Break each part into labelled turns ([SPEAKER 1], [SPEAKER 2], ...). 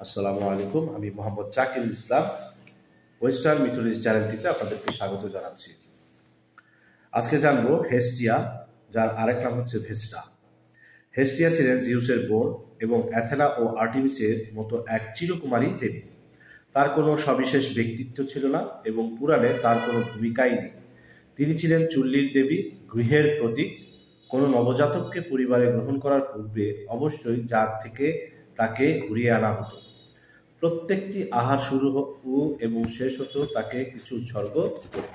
[SPEAKER 1] আসসালামু আলাইকুম। আমি মোহাম্মদ জাকিরুল ইসলাম। ওয়েস্টার্ন মিথোলজি চ্যানেলটিতে আপনাদেরকে স্বাগত জানাচ্ছি। আজকে জানবো হেস্টিয়া, যার আরেক নাম হচ্ছে ভেস্টা। হেস্টিয়া ছিলেন জিউসের বোন এবং অ্যাথেনা ও আর্টেমিসের মতো এক চিরকুমারী দেবী। তার কোনো সবিশেষ ব্যক্তিত্ব ছিল না এবং পুরাণে তার কোনো ভূমিকাই নেই। তিনি ছিলেন চুল্লির দেবী, গৃহের প্রতীক। কোনো নবজাতককে পরিবারে গ্রহণ করার পূর্বে অবশ্যই যার থেকে তাকে ঘুরিয়ে আনা হতো। প্রত্যেকটি আহার শুরু এবং শেষ হতো তাকে কিছু উৎসর্গ করে।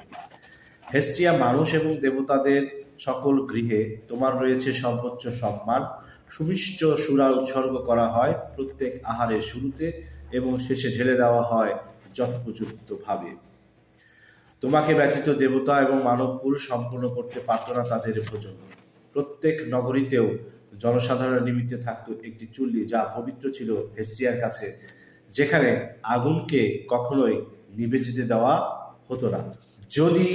[SPEAKER 1] হেস্টিয়া মানুষ এবং দেবতাদের সকল গৃহে তোমার রয়েছে সর্বোচ্চ সম্মান। সুমিষ্ট সুরা উৎসর্গ করা হয় প্রত্যেক আহারের শুরুতে এবং শেষে ঢেলে দেওয়া হয় যথোপযুক্তভাবে। তোমাকে ব্যতীত দেবতা এবং মানবকুল সম্পূর্ণ করতে পারত না তাদের ভোজন। প্রত্যেক নগরীতেও জনসাধারণের নিমিত্তে থাকত একটি চুল্লি, যা পবিত্র ছিল হেস্টিয়ার কাছে, যেখানে আগুনকে কখনোই নিভে যেতে দেওয়া হতো না। যদি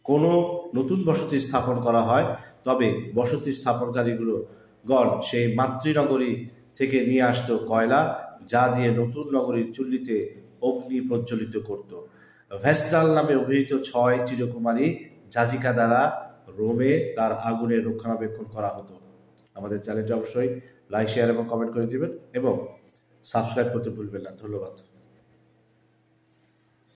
[SPEAKER 1] কোনো নতুন বসতি স্থাপন করা হয়, তবে বসতি স্থাপনকারীগণ সেই মাতৃনগরী থেকে নিয়ে আসতো কয়লা, যা দিয়ে নতুন নগরীর চুল্লিতে অগ্নি প্রজ্বলিত করত। ভেস্টাল নামে অভিহিত 6 চিরকুমারী যাজিকা দ্বারা রোমে তার আগুনের রক্ষণাবেক্ষণ করা হতো। আমাদের চ্যানেলটি অবশ্যই লাইক, শেয়ার এবং কমেন্ট করে দিবেন এবং সাবস্ক্রাইব করতে ভুলবেন না। ধন্যবাদ।